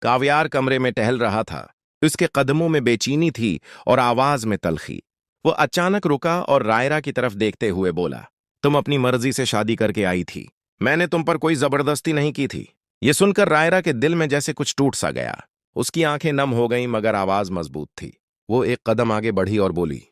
काव्यार कमरे में टहल रहा था। उसके कदमों में बेचैनी थी और आवाज में तलखी। वो अचानक रुका और रायरा की तरफ देखते हुए बोला, तुम अपनी मर्जी से शादी करके आई थी। मैंने तुम पर कोई जबरदस्ती नहीं की थी। ये सुनकर रायरा के दिल में जैसे कुछ टूट सा गया। उसकी आंखें नम हो गईं मगर आवाज मजबूत थी। वो एक कदम आगे बढ़ी और बोली,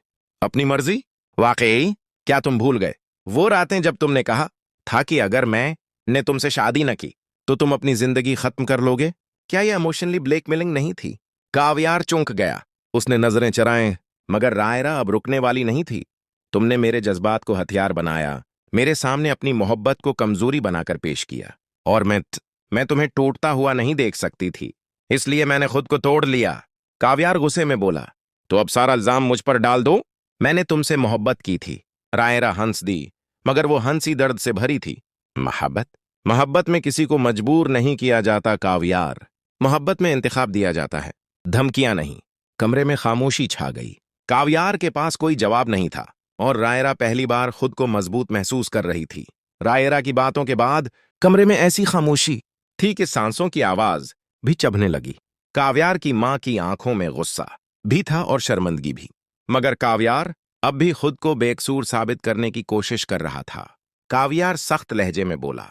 अपनी मर्जी? वाकई? क्या तुम भूल गए वो रातें जब तुमने कहा था कि अगर मैंने तुमसे शादी न की तो तुम अपनी जिंदगी खत्म कर लोगे? क्या यह इमोशनली ब्लैकमेलिंग नहीं थी? काव्यार चौंक गया। उसने नजरें चराएं मगर रायरा अब रुकने वाली नहीं थी। तुमने मेरे जज्बात को हथियार बनाया, मेरे सामने अपनी मोहब्बत को कमजोरी बनाकर पेश किया, और मैं तुम्हें टूटता हुआ नहीं देख सकती थी, इसलिए मैंने खुद को तोड़ लिया। काव्यार गुस्से में बोला, तो अब सारा इल्जाम मुझ पर डाल दो? मैंने तुमसे मोहब्बत की थी। रायरा हंस दी, मगर वो हंसी दर्द से भरी थी। मोहब्बत? मोहब्बत में किसी को मजबूर नहीं किया जाता काव्यार। मोहब्बत में इंतखाब दिया जाता है, धमकियां नहीं। कमरे में खामोशी छा गई। काव्यार के पास कोई जवाब नहीं था और रायरा पहली बार खुद को मजबूत महसूस कर रही थी। रायरा की बातों के बाद कमरे में ऐसी खामोशी थी कि सांसों की आवाज भी चभने लगी। काव्यार की मां की आंखों में गुस्सा भी था और शर्मिंदगी भी, मगर काव्यार अब भी खुद को बेकसूर साबित करने की कोशिश कर रहा था। काव्यार सख्त लहजे में बोला,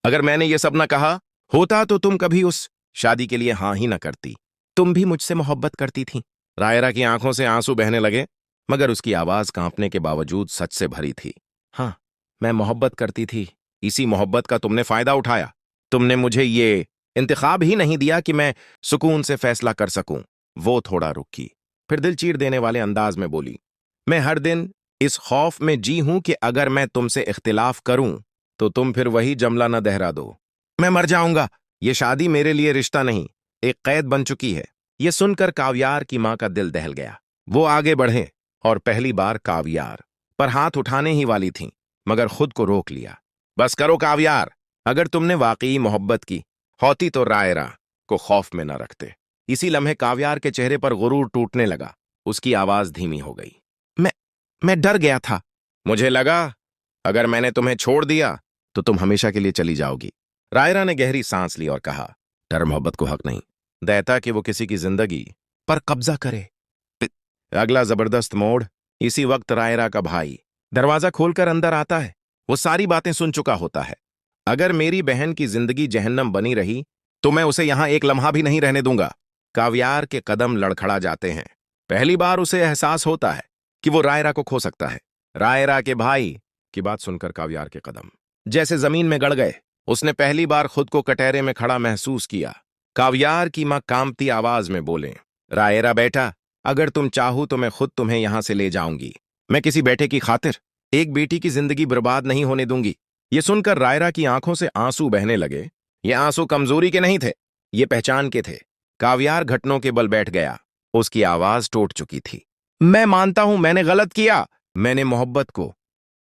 अगर मैंने ये सब न कहा होता तो तुम कभी उस शादी के लिए हां ही न करती। तुम भी मुझसे मोहब्बत करती थी। रायरा की आंखों से आंसू बहने लगे, मगर उसकी आवाज कांपने के बावजूद सच से भरी थी। हां, मैं मोहब्बत करती थी। इसी मोहब्बत का तुमने फायदा उठाया। तुमने मुझे ये इंतखाब ही नहीं दिया कि मैं सुकून से फैसला कर सकूं। वो थोड़ा रुकी, फिर दिल चीर देने वाले अंदाज में बोली, मैं हर दिन इस खौफ में जी हूं कि अगर मैं तुमसे इख्तिलाफ करूं तो तुम फिर वही जमला न दहरा दो। मैं मर जाऊंगा। ये शादी मेरे लिए रिश्ता नहीं, एक कैद बन चुकी है। ये सुनकर काव्यार की मां का दिल दहल गया। वो आगे बढ़े और पहली बार काव्यार पर हाथ उठाने ही वाली थीं, मगर खुद को रोक लिया। बस करो काव्यार, अगर तुमने वाकई मोहब्बत की होती तो रायरा को खौफ में न रखते। इसी लम्हे काव्यार के चेहरे पर गुरूर टूटने लगा। उसकी आवाज धीमी हो गई, मैं डर गया था। मुझे लगा अगर मैंने तुम्हें छोड़ दिया तो तुम हमेशा के लिए चली जाओगी। रायरा ने गहरी सांस ली और कहा, डर मोहब्बत को हक नहीं देता कि वो किसी की जिंदगी पर कब्जा करे। अगला जबरदस्त मोड़। इसी वक्त रायरा का भाई दरवाजा खोलकर अंदर आता है। वो सारी बातें सुन चुका होता है। अगर मेरी बहन की जिंदगी जहन्नम बनी रही तो मैं उसे यहां एक लम्हा भी नहीं रहने दूंगा। काव्यार के कदम लड़खड़ा जाते हैं। पहली बार उसे एहसास होता है कि वो रायरा को खो सकता है। रायरा के भाई की बात सुनकर काव्यार के कदम जैसे जमीन में गड़ गए। उसने पहली बार खुद को कटहरे में खड़ा महसूस किया। काव्यार की मां कांपती आवाज में बोले, रायरा बेटा, अगर तुम चाहो तो मैं खुद तुम्हें यहां से ले जाऊंगी। मैं किसी बेटे की खातिर एक बेटी की जिंदगी बर्बाद नहीं होने दूंगी। ये सुनकर रायरा की आंखों से आंसू बहने लगे। ये आंसू कमजोरी के नहीं थे, ये पहचान के थे। काव्यार घुटनों के बल बैठ गया। उसकी आवाज टूट चुकी थी। मैं मानता हूं मैंने गलत किया। मैंने मोहब्बत को